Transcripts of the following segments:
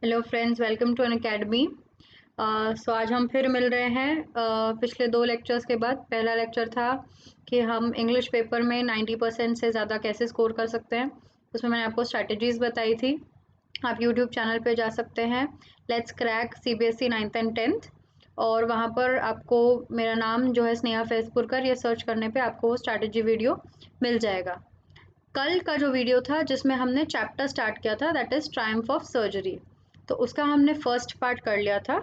Hello friends, welcome to Unacademy. So आज हम फिर मिल रहे हैं पिछले 2 लेक्चर्स के बाद। पहला लेक्चर था कि हम इंग्लिश पेपर में 90% से ज़्यादा कैसे स्कोर कर सकते हैं। उसमें मैंने आपको स्ट्रैटेजीज़ बताई थी। आप यूट्यूब चैनल पे जा सकते हैं, let's crack CBSE 9th and 10th, और वहाँ पर आपको मेरा नाम जो है स्नेहा फैजपुरकर, ये सर्च करने पे आपको वो स्ट्रैटेजी वीडियो मिल जाएगा। कल का जो वीडियो था जिसमें हमने चैप्टर स्टार्ट किया था, that is Triumph of surgery, तो उसका हमने फर्स्ट पार्ट कर लिया था।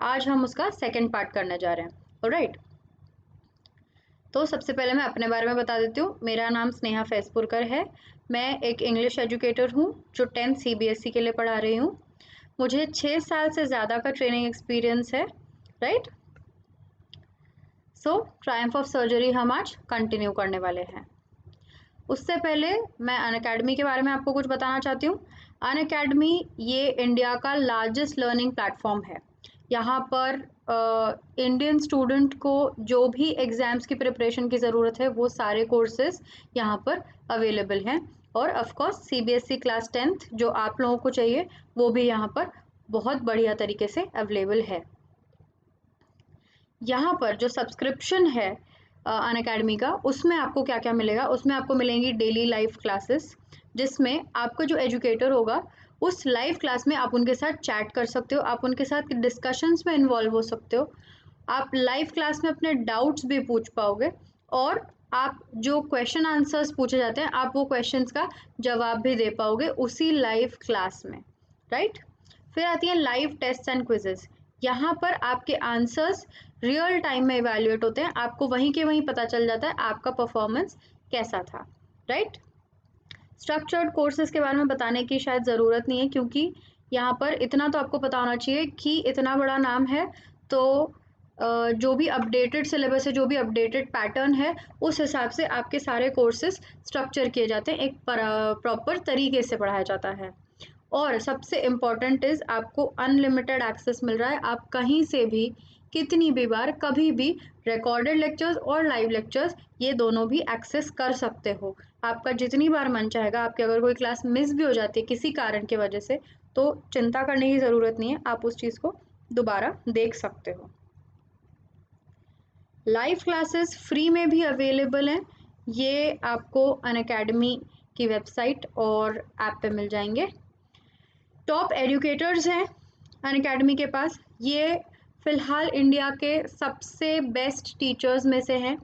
आज हम उसका सेकंड पार्ट करने जा रहे हैं। ऑलराइट, तो सबसे पहले मैं अपने बारे में बता देती हूँ। मेरा नाम स्नेहा फैजपुरकर है। मैं एक इंग्लिश एजुकेटर हूँ जो 10th सीबीएसई के लिए पढ़ा रही हूँ। मुझे 6 साल से ज़्यादा का ट्रेनिंग एक्सपीरियंस है। Right, so Triumph of surgery हम आज कंटिन्यू करने वाले हैं। उससे पहले मैं अनअकैडमी के बारे में आपको कुछ बताना चाहती हूँ। अनअकैडमी ये इंडिया का लार्जेस्ट लर्निंग प्लेटफॉर्म है। यहाँ पर इंडियन स्टूडेंट को जो भी एग्ज़ाम्स की प्रिपरेशन की ज़रूरत है वो सारे कोर्सेज यहाँ पर अवेलेबल हैं। और of course CBSE class 10th जो आप लोगों को चाहिए वो भी यहाँ पर बहुत बढ़िया तरीके से अवेलेबल है। यहाँ पर जो सब्सक्रिप्शन है अनअकैडमी का, उसमें आपको क्या क्या मिलेगा। उसमें आपको मिलेंगी डेली लाइव क्लासेस, जिसमें आपका जो एजुकेटर होगा उस लाइव क्लास में आप उनके साथ चैट कर सकते हो, आप उनके साथ डिस्कशंस में इन्वॉल्व हो सकते हो। आप लाइव क्लास में अपने डाउट्स भी पूछ पाओगे, और आप जो क्वेश्चन आंसर्स पूछे जाते हैं आप वो क्वेश्चंस का जवाब भी दे पाओगे उसी लाइव क्लास में। राइट, फिर आती है लाइव टेस्ट एंड क्विजेस। यहाँ पर आपके आंसर्स रियल टाइम में इवैल्यूएट होते हैं, आपको वहीं के वहीं पता चल जाता है आपका परफॉर्मेंस कैसा था। राइट, स्ट्रक्चर्ड कोर्सेज के बारे में बताने की शायद ज़रूरत नहीं है, क्योंकि यहाँ पर इतना तो आपको पता होना चाहिए कि इतना बड़ा नाम है, तो जो भी अपडेटेड सिलेबस है, जो भी अपडेटेड पैटर्न है, उस हिसाब से आपके सारे कोर्सेज स्ट्रक्चर किए जाते हैं, एक प्रॉपर तरीके से पढ़ाया जाता है। और सबसे इम्पॉर्टेंट इज़ आपको अनलिमिटेड एक्सेस मिल रहा है। आप कहीं से भी कितनी भी बार कभी भी रिकॉर्डेड लेक्चर्स और लाइव लेक्चर्स ये दोनों भी एक्सेस कर सकते हो। आपका जितनी बार मन चाहेगा, आपकी अगर कोई क्लास मिस भी हो जाती है किसी कारण की वजह से, तो चिंता करने की ज़रूरत नहीं है, आप उस चीज़ को दोबारा देख सकते हो। लाइव क्लासेस फ्री में भी अवेलेबल हैं। ये आपको अनअकैडमी की वेबसाइट और ऐप पे मिल जाएंगे। टॉप एजुकेटर्स हैं अनअकैडमी के पास। ये फ़िलहाल इंडिया के सबसे बेस्ट टीचर्स में से हैं।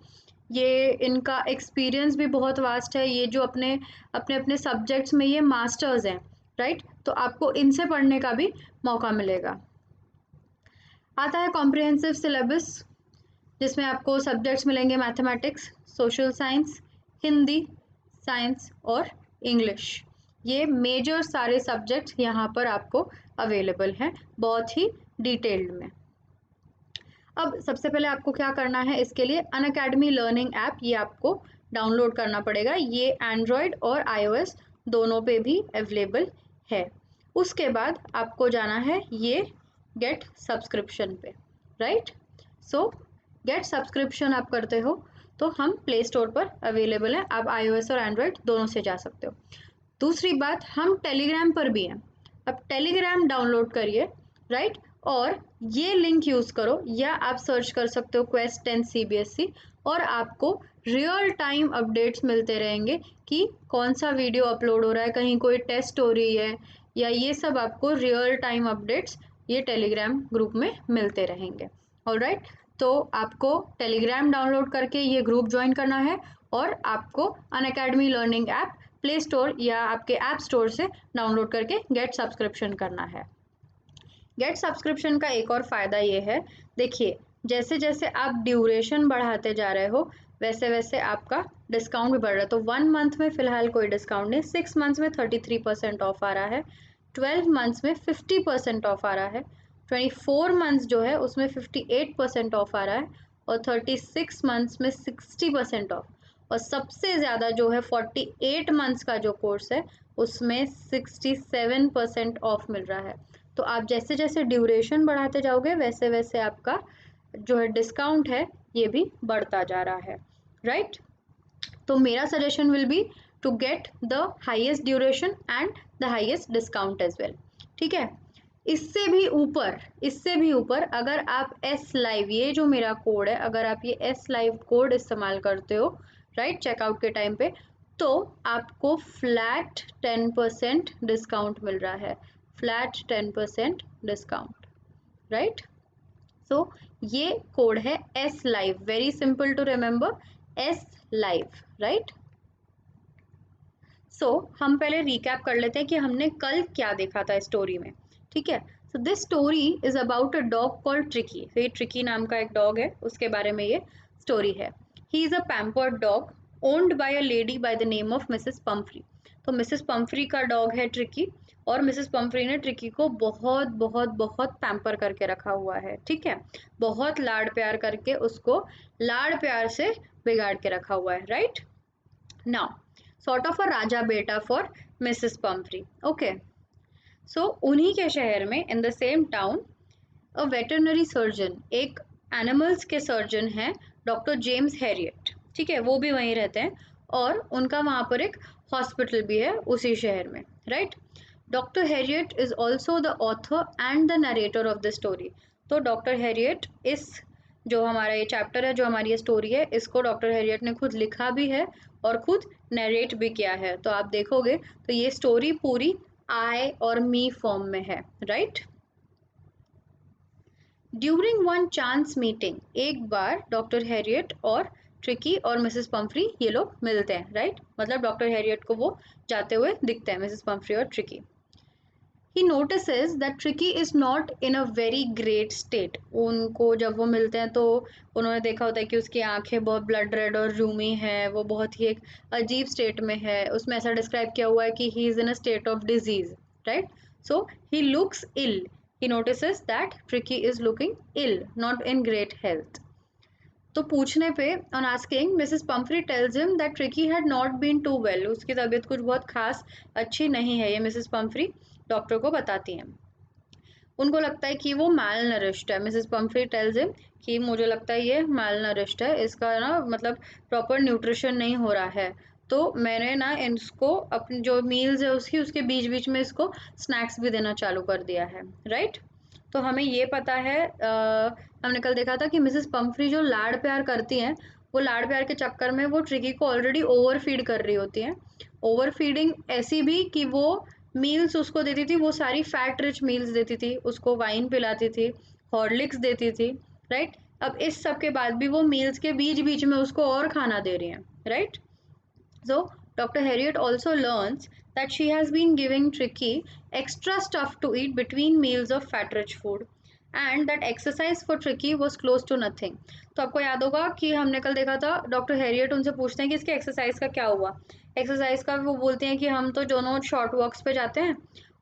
ये इनका एक्सपीरियंस भी बहुत वास्ट है। ये जो अपने अपने अपने सब्जेक्ट्स में ये मास्टर्स हैं। राइट, तो आपको इनसे पढ़ने का भी मौका मिलेगा। आता है कॉम्प्रिहेंसिव सिलेबस, जिसमें आपको सब्जेक्ट्स मिलेंगे mathematics, social science, Hindi, science और इंग्लिश। ये मेजर सारे सब्जेक्ट्स यहाँ पर आपको अवेलेबल हैं, बहुत ही डिटेल्ड में। अब सबसे पहले आपको क्या करना है, इसके लिए अनअकैडमी लर्निंग ऐप ये आपको डाउनलोड करना पड़ेगा। ये एंड्रॉयड और iOS दोनों पे भी अवेलेबल है। उसके बाद आपको जाना है ये गेट सब्सक्रिप्शन पे। राइट, सो गेट सब्सक्रिप्शन आप करते हो तो हम प्ले स्टोर पर अवेलेबल है, आप iOS और एंड्रॉयड दोनों से जा सकते हो। दूसरी बात, हम टेलीग्राम पर भी हैं। अब टेलीग्राम डाउनलोड करिए। राइट, और ये लिंक यूज़ करो, या आप सर्च कर सकते हो क्वेस्ट 10 सीबीएसई, और आपको रियल टाइम अपडेट्स मिलते रहेंगे कि कौन सा वीडियो अपलोड हो रहा है, कहीं कोई टेस्ट हो रही है, या ये सब आपको रियल टाइम अपडेट्स ये टेलीग्राम ग्रुप में मिलते रहेंगे। ऑलराइट, तो आपको टेलीग्राम डाउनलोड करके ये ग्रुप ज्वाइन करना है, और आपको Unacademy learning app play store या आपके ऐप स्टोर से डाउनलोड करके गेट सब्सक्रिप्शन करना है। गेट सब्सक्रिप्शन का एक और फ़ायदा ये है, देखिए जैसे जैसे आप ड्यूरेशन बढ़ाते जा रहे हो वैसे वैसे आपका डिस्काउंट भी बढ़ रहा है। तो 1 मंथ में फ़िलहाल कोई डिस्काउंट नहीं, 6 मंथ्स में 33% ऑफ आ रहा है, 12 मंथ्स में 50% ऑफ आ रहा है, 24 मंथ्स जो है उसमें 58% ऑफ आ रहा है, और 36 मंथ्स में 60% ऑफ, और सबसे ज़्यादा जो है 48 मंथ्स का जो कोर्स है उसमें 67% ऑफ मिल रहा है। तो आप जैसे जैसे ड्यूरेशन बढ़ाते जाओगे वैसे वैसे आपका जो है डिस्काउंट है ये भी बढ़ता जा रहा है। राइट, तो मेरा suggestion will be to get the highest duration and the highest discount as well. ठीक है, इससे भी ऊपर अगर आप एस लाइव, ये जो मेरा कोड है, अगर आप ये एस लाइव कोड इस्तेमाल करते हो राइट चेकआउट के टाइम पे, तो आपको फ्लैट 10% डिस्काउंट मिल रहा है, फ्लैट 10% डिस्काउंट राइट। सो ये कोड है S live, very simple to remember, S live right. So हम पहले रिकैप कर लेते हैं कि हमने कल क्या देखा था स्टोरी में, ठीक है। So this story is about a dog called tricky. तो ये ट्रिकी नाम का एक डॉग है, उसके बारे में ये स्टोरी है। He is a pampered dog owned by a lady by the name of Mrs Pumphrey. तो मिसेस पम्फ्री का डॉग है ट्रिकी, और मिसेस पम्फ्री ने ट्रिकी को बहुत बहुत बहुत पैम्पर करके रखा हुआ है, ठीक है। बहुत लाड़ प्यार करके उसको लाड़ प्यार से बिगाड़ के रखा हुआ है right. Now sort of a राजा बेटा for Mrs. Pumphrey. Okay. So उन्हीं के शहर में in the same town a veterinary surgeon, एक एनिमल्स के सर्जन हैं डॉक्टर जेम्स हैरियट, ठीक है, वो भी वहीं रहते हैं, और उनका वहाँ पर एक हॉस्पिटल भी है उसी शहर में right. Doctor Harriet is also the author and the narrator of the story. तो डॉक्टर हैरियट इस जो हमारा ये चैप्टर है, जो हमारी ये स्टोरी है, इसको डॉक्टर हैरियट ने खुद लिखा भी है और खुद नरेट भी किया है। तो आप देखोगे तो ये स्टोरी पूरी आई और मी फॉर्म में है right. During one chance meeting, एक बार डॉक्टर हैरियट और ट्रिकी और मिसेस पम्फ्री ये लोग मिलते हैं राइट, मतलब डॉक्टर हैरियट को वो जाते हुए दिखते हैं, मिसेस पम्फ्री और tricky. He notices that Tricky is not in a very great state. उनको जब वो मिलते हैं तो उन्होंने देखा होता है कि उसकी आंखें बहुत ब्लड रेड और रूमी है, वो बहुत ही एक अजीब स्टेट में है। उसमें ऐसा डिस्क्राइब किया हुआ है कि he is in a state of disease, right? So he looks ill. He notices that Tricky is looking ill, not in great health. तो पूछने पे on asking, Mrs. Pumphrey tells him that Tricky had not been too well. उसकी तबीयत कुछ बहुत खास अच्छी नहीं है, ये मिसेस पम्फ्री डॉक्टर को बताती हैं। उनको लगता है कि वो मैल नरिश्ड है। मिसेस पम्फ्री टेल्स हिम कि मुझे लगता है ये मैल नरिश्ड है, इसका ना मतलब प्रॉपर न्यूट्रिशन नहीं हो रहा है, तो मैंने ना इसको अपनी जो मील्स है उसके बीच बीच में इसको स्नैक्स भी देना चालू कर दिया है राइट। तो हमें ये पता है, हमने कल देखा था कि मिसेस पम्फ्री जो लाड़ प्यार करती हैं, वो लाड़ प्यार के चक्कर में वो ट्रिकी को ऑलरेडी ओवर फीड कर रही होती हैं। ओवर फीडिंग ऐसी भी कि वो मील्स उसको देती थी, वो सारी फैट रिच मील्स देती थी, उसको वाइन पिलाती थी, हॉर्लिक्स देती थी राइट। अब इस सब के बाद भी वो मील्स के बीच बीच में उसको और खाना दे रही हैं right. So Dr. Harriet also learns that she has been giving Tricky extra stuff to eat between meals of fat-rich food, and that exercise for Tricky was close to nothing. तो आपको याद होगा कि हमने कल देखा था, डॉक्टर हैरियट उनसे पूछते हैं कि इसके एक्सरसाइज का क्या हुआ। एक्सरसाइज का वो बोलते हैं कि हम तो दोनों शॉर्ट वॉक्स पे जाते हैं,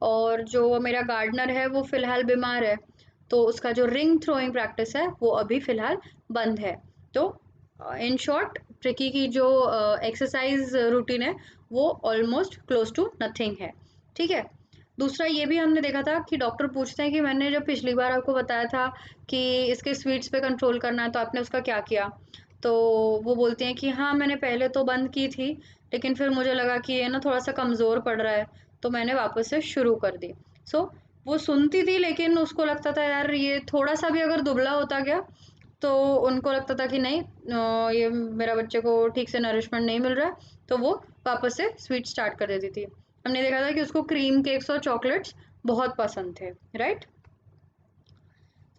और जो मेरा गार्डनर है वो फ़िलहाल बीमार है, तो उसका जो रिंग थ्रोइंग प्रैक्टिस है वो अभी फ़िलहाल बंद है। तो इन शॉर्ट ट्रिकी की जो एक्सरसाइज रूटीन है वो ऑलमोस्ट क्लोज टू नथिंग है, ठीक है। दूसरा ये भी हमने देखा था कि डॉक्टर पूछते हैं कि मैंने जब पिछली बार आपको बताया था कि इसके स्वीट्स पे कंट्रोल करना है, तो आपने उसका क्या किया। तो वो बोलते हैं कि हाँ, मैंने पहले तो बंद की थी, लेकिन फिर मुझे लगा कि ये ना थोड़ा सा कमज़ोर पड़ रहा है, तो मैंने वापस से शुरू कर दी। सो वो सुनती थी, लेकिन उसको लगता था यार ये थोड़ा सा भी अगर दुबला होता गया तो उनको लगता था कि नहीं, ये मेरा बच्चे को ठीक से नरिशमेंट नहीं मिल रहा है, तो वो वापस से स्वीट स्टार्ट कर देती थी। हमने देखा था कि उसको क्रीम केक्स और चॉकलेट्स बहुत पसंद थे right.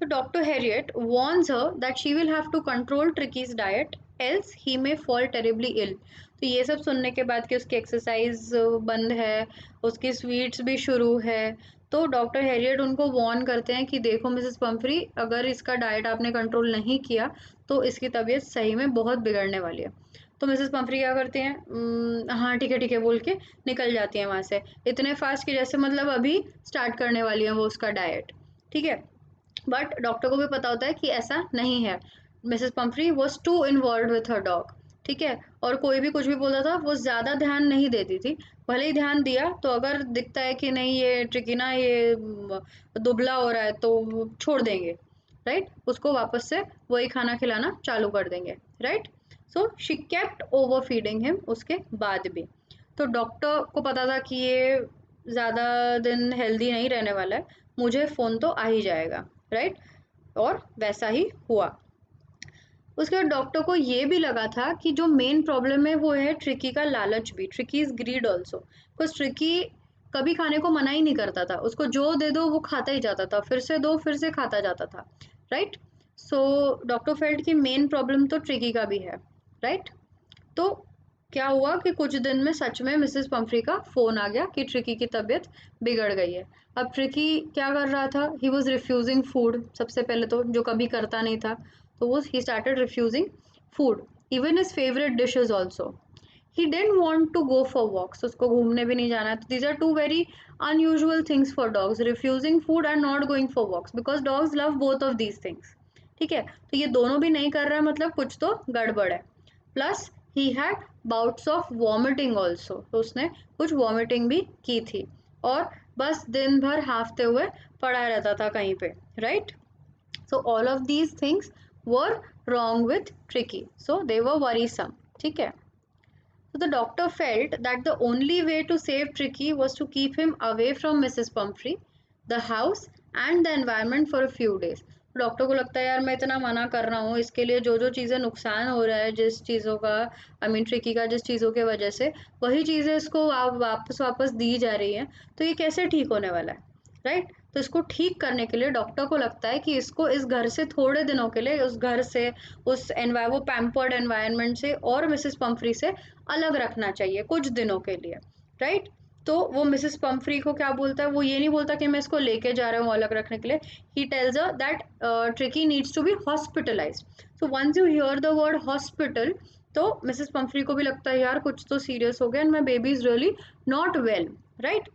So Dr. Harriet warns her that she will have to control Tricky's diet, else he may fall terribly ill. तो ये सब सुनने के बाद कि उसकी एक्सरसाइज बंद है, उसकी स्वीट्स भी शुरू है, तो डॉक्टर हैरियट उनको वार्न करते हैं कि देखो मिसेस पम्फ्री, अगर इसका डाइट आपने कंट्रोल नहीं किया तो इसकी तबीयत सही में बहुत बिगड़ने वाली है। तो मिसेस पम्फ्री क्या करती हैं, हाँ ठीक है बोल के निकल जाती हैं वहाँ से, इतने फास्ट कि जैसे मतलब अभी स्टार्ट करने वाली है वो उसका डाइट, ठीक है। बट डॉक्टर को भी पता होता है कि ऐसा नहीं है, Mrs Pumphrey was to involve with her dog, ठीक है। और कोई भी कुछ भी बोलता था वो ज़्यादा ध्यान नहीं देती थी, भले ही ध्यान दिया तो अगर दिखता है कि नहीं ये ट्रिकी ना ये दुबला हो रहा है तो वो छोड़ देंगे राइट, उसको वापस से वही खाना खिलाना चालू कर देंगे right. So she kept over feeding him उसके बाद भी। तो डॉक्टर को पता था कि ये ज़्यादा दिन हेल्दी नहीं रहने वाला है, मुझे फ़ोन तो आ ही जाएगा, राइट? और वैसा ही हुआ। उसके बाद डॉक्टर को ये भी लगा था कि जो मेन प्रॉब्लम है वो है ट्रिकी का लालच भी, Tricki is greed also, because Tricki कभी खाने को मना ही नहीं करता था, उसको जो दे दो वो खाता ही जाता था, फिर से दो फिर से खाता जाता था, राइट? सो डॉक्टर फेल्ट की मेन प्रॉब्लम तो ट्रिकी का भी है, राइट? तो क्या हुआ कि कुछ दिन में सच में मिसेस पम्फ्री का फ़ोन आ गया कि ट्रिकी की तबीयत बिगड़ गई है। अब ट्रिकी क्या कर रहा था? ही वाज़ रिफ्यूज़िंग फूड, सबसे पहले तो, जो कभी करता नहीं था। तो वो he started refusing food, even his favourite dishes also. He didn't want to go for walks, उसको घूमने भी नहीं जाना है। तो these are two very unusual things for dogs, refusing food and not going for walks, because dogs love both of these things. ठीक है? तो ये दोनों भी नहीं कर रहा है, मतलब कुछ तो गड़बड़ है। Plus he had bouts of vomiting also, तो उसने कुछ वॉमिटिंग भी की थी, और बस दिन भर हांफते हुए पड़ा रहता था कहीं पे, right? So all of these things were wrong with tricky, so they were worrisome, ठीक है? So the doctor felt that the only way to save Tricky was to keep him away from Mrs. Pumphrey, the house and the environment for a few days. Doctor को लगता है यार मैं इतना मना कर रहा हूँ, इसके लिए जो जो चीज़ें नुकसान हो रहा है, जिस चीज़ों का, आई मीन ट्रिकी का, जिस चीज़ों के वजह से वही चीज़ें इसको वापस वापस दी जा रही हैं, तो ये कैसे ठीक होने वाला है, राइट? तो इसको ठीक करने के लिए डॉक्टर को लगता है कि इसको इस घर से थोड़े दिनों के लिए, उस घर से, उस वो पैम्पर्ड एनवायरनमेंट से और मिसेस पम्फ्री से अलग रखना चाहिए कुछ दिनों के लिए, राइट? तो वो मिसेस पम्फ्री को क्या बोलता है? वो ये नहीं बोलता कि मैं इसको लेके जा रहा हूँ अलग रखने के लिए। He tells her that Tricki needs to be hospitalised. So once you hear the word hospital, तो मिसेस पम्फ्री को भी लगता है यार कुछ तो सीरियस हो गया and my baby is really not well, right?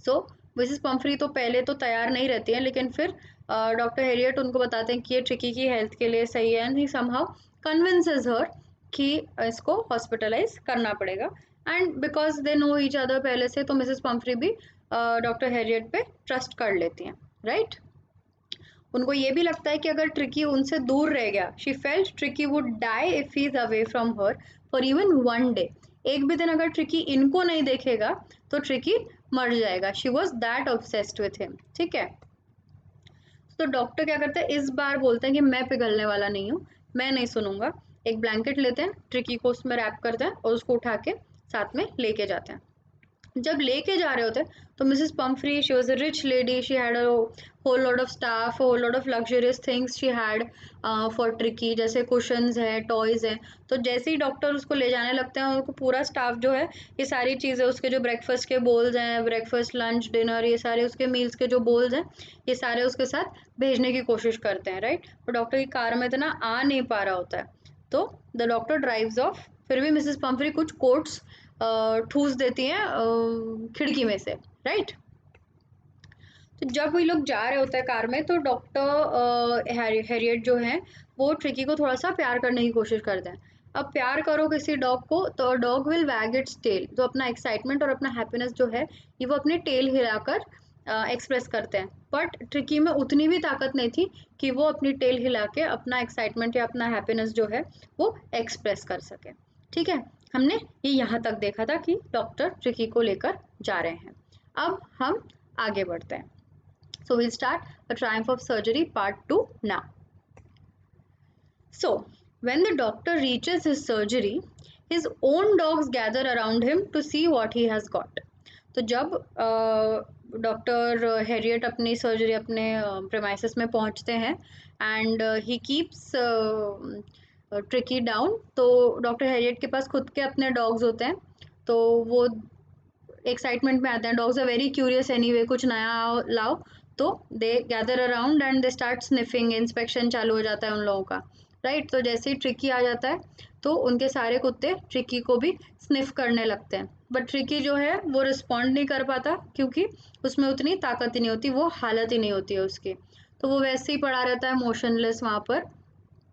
So Mrs Pumphrey तो पहले तो तैयार नहीं रहती हैं, लेकिन फिर डॉक्टर हेरियट उनको बताते हैं कि ये ट्रिकी की हेल्थ के लिए सही है, एंड ही समहाउ कन्विंसेस हर कि इसको हॉस्पिटलाइज करना पड़ेगा। And because they know each other पहले से, तो मिसेस पम्फ्री भी डॉक्टर हेरियट पे ट्रस्ट कर लेती हैं, राइट? उनको ये भी लगता है कि अगर ट्रिकी उनसे दूर रह गया, she felt Tricki would die if he is away from her for even one day. एक भी दिन अगर ट्रिकी इनको नहीं देखेगा तो ट्रिकी मर जाएगा। She was that obsessed with him, ठीक है? तो डॉक्टर क्या करते हैं, इस बार बोलते हैं कि मैं पिघलने वाला नहीं हूँ, मैं नहीं सुनूंगा। एक ब्लैंकेट लेते हैं, ट्रिकी को उसमें रैप करते हैं और उसको उठा के साथ में लेके जाते हैं। जब लेके जा रहे होते तो Mrs Pumphrey, she was a rich lady, she had a whole lot of staff, whole lot of luxurious things she had for Tricki, जैसे कुशंस है, टॉयज हैं। तो जैसे ही डॉक्टर उसको ले जाने लगते हैं, उनको पूरा स्टाफ जो है, ये सारी चीज़ें, उसके जो ब्रेकफास्ट के बोल्स हैं, ब्रेकफास्ट लंच डिनर, ये सारे उसके मील्स के जो बोल्स हैं, ये सारे उसके साथ भेजने की कोशिश करते हैं, राइट? और डॉक्टर की कार में इतना आ नहीं पा रहा होता है, तो द डॉक्टर ड्राइव्स ऑफ। फिर भी मिसेस पम्फ्री कुछ कोट्स ठूस देती हैं खिड़की में से, राइट? तो जब वो लोग जा रहे होते हैं कार में, तो डॉक्टर हैरियट जो है, वो ट्रिकी को थोड़ा सा प्यार करने की कोशिश करते हैं। अब प्यार करो किसी डॉग को तो डॉग विल वैग इट्स टेल, तो अपना एक्साइटमेंट और अपना हैप्पीनेस जो है, ये वो अपनी टेल हिलाकर एक्सप्रेस करते हैं। बट ट्रिकी में उतनी भी ताकत नहीं थी कि वो अपनी टेल हिला के अपना एक्साइटमेंट या अपना हैप्पीनेस जो है वो एक्सप्रेस कर सके, ठीक है? हमने ये यहाँ तक देखा था कि डॉक्टर ट्रिकी को लेकर जा रहे हैं। अब हम आगे बढ़ते हैं। So we'll start the triumph of surgery part 2 now. So when the doctor reaches his surgery, his own dogs gather around him to see what he has got. तो जब डॉक्टर हैरियट अपनी सर्जरी अपने premises में पहुंचते हैं, and he keeps tricky down, तो doctor Harriet के पास खुद के अपने डॉग्स होते हैं, तो वो एक्साइटमेंट में आते हैं। Dogs are very curious anyway, कुछ नया लाओ, तो they gather around and they start sniffing, inspection चालू हो जाता है उन लोगों का, राइट? तो जैसे ही ट्रिकी आ जाता है, तो उनके सारे कुत्ते ट्रिकी को भी स्निफ करने लगते हैं। बट ट्रिकी जो है वो रिस्पॉन्ड नहीं कर पाता, क्योंकि उसमें उतनी ताकत ही नहीं होती, वो हालत ही नहीं होती है उसकी। तो वो वैसे ही पड़ा रहता है मोशनलेस वहाँ पर,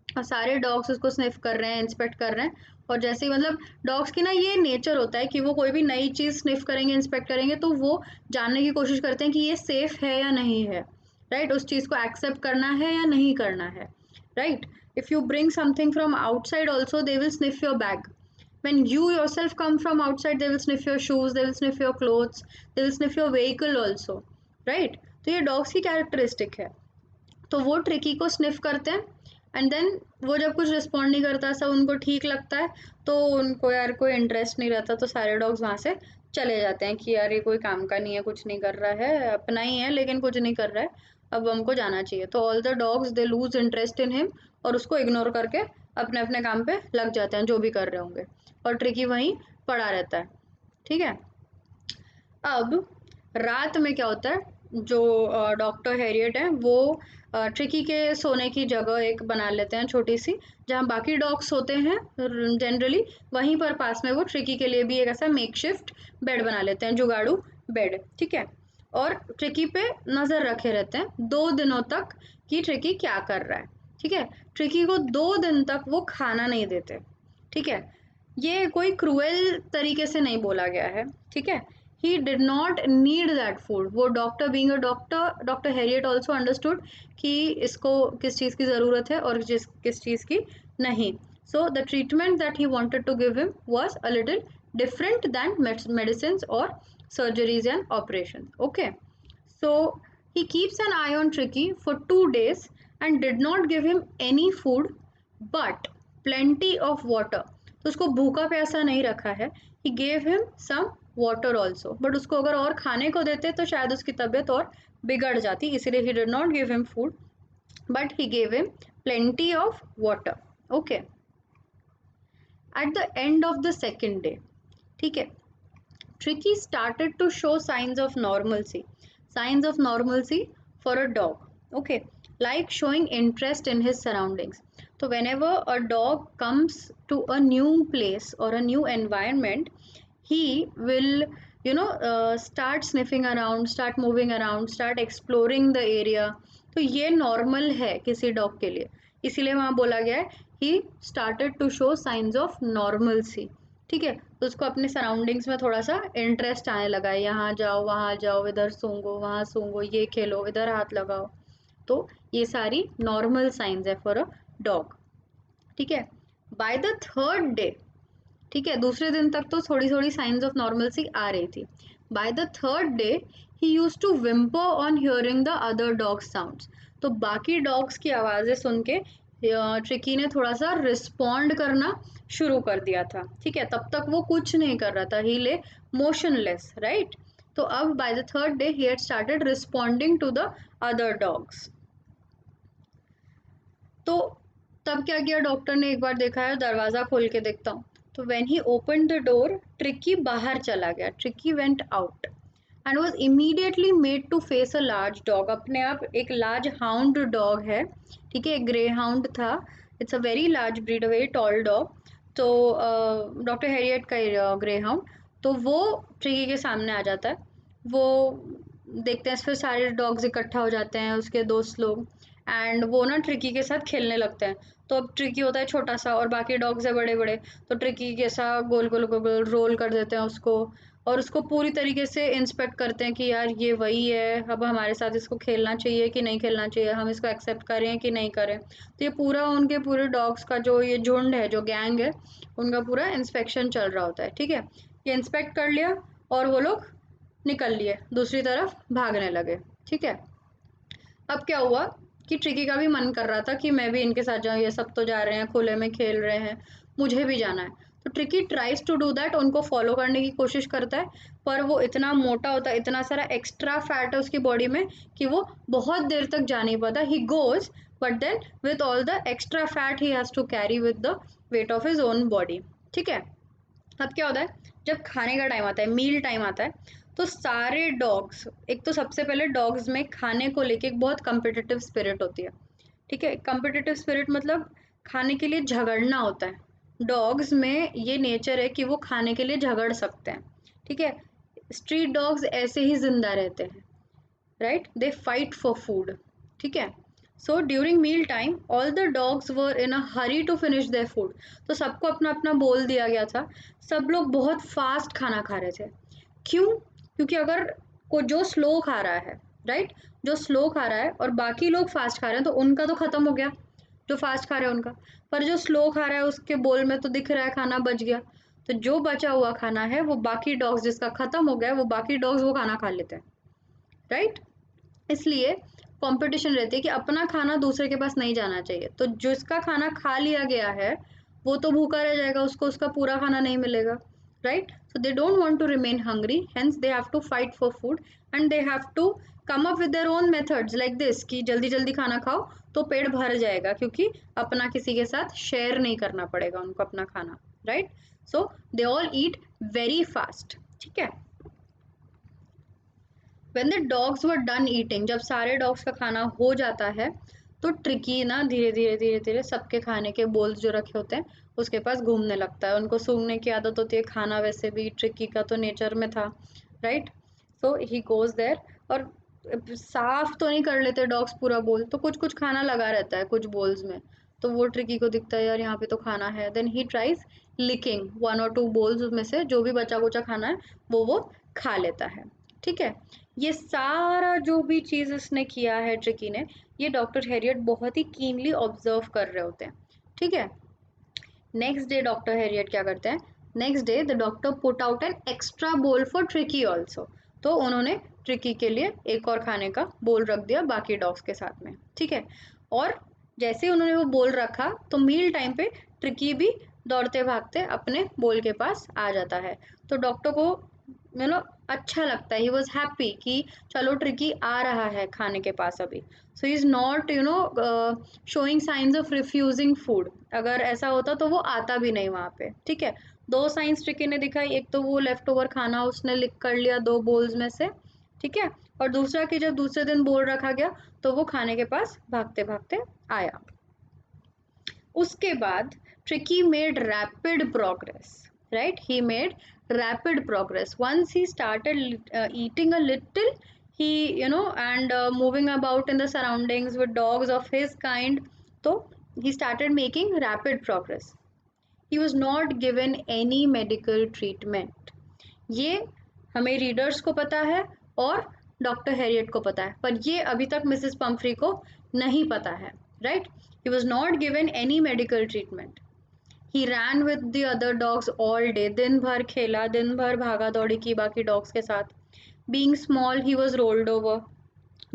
और सारे डॉग्स उसको स्निफ कर रहे हैं, इंस्पेक्ट कर रहे हैं। और जैसे ही, मतलब डॉग्स की ना ये नेचर होता है कि वो कोई भी नई चीज़ स्निफ करेंगे, इंस्पेक्ट करेंगे, तो वो जानने की कोशिश करते हैं कि ये सेफ है या नहीं है, राइट? उस चीज़ को एक्सेप्ट करना है या नहीं करना है, right? If you bring something from outside also they will sniff your bag, When you yourself come from outside, they will sniff your shoes, they will sniff your clothes, they will sniff your vehicle also, right? तो ये dogs की characteristic है। तो वो tricky को sniff करते हैं and then वो जब कुछ रिस्पॉन्ड नहीं करता, सब उनको ठीक लगता है, तो उनको यार कोई इंटरेस्ट नहीं रहता, तो सारे डॉग्स वहाँ से चले जाते हैं कि यार ये कोई काम का नहीं है, कुछ नहीं कर रहा है, अपना ही है लेकिन कुछ नहीं कर रहा है, अब हमको जाना चाहिए। तो all the dogs they lose interest in him और उसको इग्नोर करके अपने अपने काम पे लग जाते हैं जो भी कर रहे होंगे, और ट्रिकी वहीं पड़ा रहता है। ठीक है, अब रात में क्या होता है, जो डॉक्टर हैरियट है वो ट्रिकी के सोने की जगह एक बना लेते हैं छोटी सी, जहाँ बाकी डॉग्स सोते हैं जनरली, वहीं पर पास में वो ट्रिकी के लिए भी एक ऐसा मेकशिफ्ट बेड बना लेते हैं, जुगाड़ू बेड। ठीक है, और ट्रिकी पे नज़र रखे रहते हैं 2 दिनों तक कि ट्रिकी क्या कर रहा है। ठीक है, ट्रिकी को 2 दिन तक वो खाना नहीं देते। ठीक है, ये कोई क्रूएल तरीके से नहीं बोला गया है। ठीक है, he did not need that food। वो doctor being a doctor, doctor Harriet also understood कि इसको किस चीज़ की ज़रूरत है और किस चीज़ की नहीं। So the treatment that he wanted to give him was a little different than medicine और surgeries and operation. Okay, so he keeps an eye on Tricky for 2 days and did not give him any food but plenty of water। तो उसको भूखा प्यासा नहीं रखा है। He gave him some water also, but उसको अगर और खाने को देते तो शायद उसकी तबीयत और बिगड़ जाती, इसीलिए he did not give him food but he gave him plenty of water। Okay, at the end of the second day, ठीक है, Tricky started to show signs of normalcy. Signs of normalcy for a dog. Okay, like showing interest in his surroundings. So whenever a dog comes to a new place or a new environment, he will start sniffing around, start moving around, start exploring the area। तो ये normal है किसी dog के लिए, इसीलिए वहाँ बोला गया है he started to show signs of normalcy। ठीक है, तो उसको अपने सराउंडिंग्स में थोड़ा सा इंटरेस्ट आने लगा है, यहाँ जाओ वहाँ जाओ, इधर सूंघो वहाँ सूंघो, ये खेलो इधर हाथ लगाओ। तो ये सारी नॉर्मल साइंस है फॉर अ डॉग। ठीक है, बाय द थर्ड डे, ठीक है, दूसरे दिन तक तो थोड़ी थोड़ी साइंस ऑफ नॉर्मलसी आ रही थी। By the third day he used to whimper on hearing the other dogs sounds. तो बाकी डॉग्स की आवाज़ें सुन के ट्रिकी ने थोड़ा सा रिस्पॉन्ड करना शुरू कर दिया था। ठीक है, तब तक वो कुछ नहीं कर रहा था, ही ले मोशनलेस, राइट। तो अब by the third day he had started responding to the other dogs. तो तब क्या किया डॉक्टर ने, एक बार देखा है दरवाज़ा खोल के देखता हूँ, तो when he opened the door, Tricki बाहर चला गया। Tricki went out and was immediately made to face a large dog. अपने आप एक लार्ज हाउंड डॉग है, ठीक है, ग्रे हाउंड था, it's a very large breed, a very tall dog. तो डॉक्टर हैरियट का ग्रे हाउंड, तो वो ट्रिकी के सामने आ जाता है। वो देखते हैं, फिर सारे डॉग्स इकट्ठा हो जाते हैं, उसके दोस्त लोग, एंड वो ना ट्रिकी के साथ खेलने लगते हैं। तो अब ट्रिकी होता है छोटा सा और बाकी डॉग्स है बड़े बड़े, तो ट्रिकी कैसा गोल गोल गोल गोल रोल कर देते हैं उसको, और उसको पूरी तरीके से इंस्पेक्ट करते हैं कि यार ये वही है, अब हमारे साथ इसको खेलना चाहिए कि नहीं खेलना चाहिए, हम इसको एक्सेप्ट करें कि नहीं करें। तो ये पूरा उनके पूरे डॉग्स का जो ये झुंड है, जो गैंग है, उनका पूरा इंस्पेक्शन चल रहा होता है। ठीक है, ये इंस्पेक्ट कर लिया और वो लोग निकल लिए, दूसरी तरफ भागने लगे। ठीक है, अब क्या हुआ कि ट्रिकी का भी मन कर रहा था कि मैं भी इनके साथ जाऊँ, ये सब तो जा रहे हैं, खुले में खेल रहे हैं, मुझे भी जाना है। तो Tricki tries to do that, उनको फॉलो करने की कोशिश करता है, पर वो इतना मोटा होता है, इतना सारा एक्स्ट्रा फैट है उसकी बॉडी में कि वो बहुत देर तक जा नहीं पाता। He goes but then with all the extra fat he has to carry with the weight of his own body. ठीक है, अब क्या होता है, जब खाने का टाइम आता है, मील टाइम आता है, तो सारे डॉग्स, एक तो सबसे पहले डॉग्स में खाने को लेके एक बहुत कम्पिटिटिव स्पिरिट होती है। ठीक है, कम्पिटिटिव स्पिरिट मतलब खाने के लिए झगड़ना होता है। डॉग्स में ये नेचर है कि वो खाने के लिए झगड़ सकते हैं। ठीक है, स्ट्रीट डॉग्स ऐसे ही जिंदा रहते हैं, right, they fight for food. ठीक है, so during meal time all the dogs were in a hurry to finish their food. तो सबको अपना अपना बोल दिया गया था, सब लोग बहुत फास्ट खाना खा रहे थे। क्यों? क्योंकि अगर को जो स्लो खा रहा है, राइट, जो स्लो खा रहा है और बाकी लोग फास्ट खा रहे हैं, तो उनका तो खत्म हो गया, जो फास्ट खा रहे हैं उनका, पर जो स्लो खा रहा है उसके बोल में तो दिख रहा है खाना बच गया। तो जो बचा हुआ खाना है वो बाकी डॉग्स, जिसका खत्म हो गया वो बाकी डॉग्स वो खाना खा लेते हैं, राइट। इसलिए कंपटीशन रहती है कि अपना खाना दूसरे के पास नहीं जाना चाहिए। तो जिसका खाना खा लिया गया है वो तो भूखा रह जाएगा, उसको उसका पूरा खाना नहीं मिलेगा, right. So they don't want to remain hungry, hence they have to fight for food and they have to come up with their own methods like this कि जल्दी जल्दी खाना खाओ तो पेट भर जाएगा, क्योंकि अपना किसी के साथ शेयर नहीं करना पड़ेगा उनको अपना खाना, right. So they all eat very fast, ठीक है। When the dogs were done eating, जब सारे डॉग्स का खाना हो जाता है तो ट्रिकी ना धीरे धीरे धीरे धीरे सबके खाने के बोल्स जो रखे होते हैं उसके पास घूमने लगता है। उनको सूंघने की आदत होती है, खाना वैसे भी ट्रिकी का तो नेचर में था, right. So he goes there, और साफ तो नहीं कर लेते डॉग्स पूरा बोल, तो कुछ कुछ खाना लगा रहता है कुछ बोल्स में। तो वो ट्रिकी को दिखता है यार यहाँ पे तो खाना है, then he tries licking 1 or 2 bowls में से जो भी बचा कुचा खाना है वो खा लेता है, ठीक है। ये सारा जो भी चीज़ इसने किया है ट्रिकी ने, ये डॉक्टर हैरियट बहुत ही कीनली ऑब्जर्व कर रहे होते हैं, ठीक है। नेक्स्ट डे डॉक्टर हैरियट क्या करते हैं, next day the doctor put out an extra बोल फॉर ट्रिकी ऑल्सो। तो उन्होंने ट्रिकी के लिए एक और खाने का बोल रख दिया बाकी डॉग्स के साथ में, ठीक है। और जैसे ही उन्होंने वो बोल रखा तो मील टाइम पे ट्रिकी भी दौड़ते भागते अपने बोल के पास आ जाता है। तो डॉक्टर को अच्छा लगता है, ही वॉज हैप्पी कि चलो ट्रिकी आ रहा है खाने के पास अभी। So he is not showing signs of refusing food. अगर ऐसा होता तो वो आता भी नहीं वहाँ पे, ठीक है। 2 साइंस ट्रिकी ने दिखाई, एक तो वो लेफ्ट ओवर खाना उसने लिक कर लिया 2 बोल्स में से, ठीक है। और दूसरा कि जब दूसरे दिन बोल रखा गया तो वो खाने के पास भागते भागते आया। उसके बाद tricky made rapid progress, right? He made rapid progress once he started eating a little, he and moving about in the surroundings with dogs of his kind. So he started making rapid progress. He was not given any medical treatment. ये हमें readers को पता है और doctor Harriet को पता है, पर ये अभी तक मिसेस पम्फ्री को नहीं पता है, right. He was not given any medical treatment. He ran with the other dogs all day, दिन भर खेला, दिन भर भागा दौड़ी की बाकी डॉग्स के साथ। Being small he was rolled over,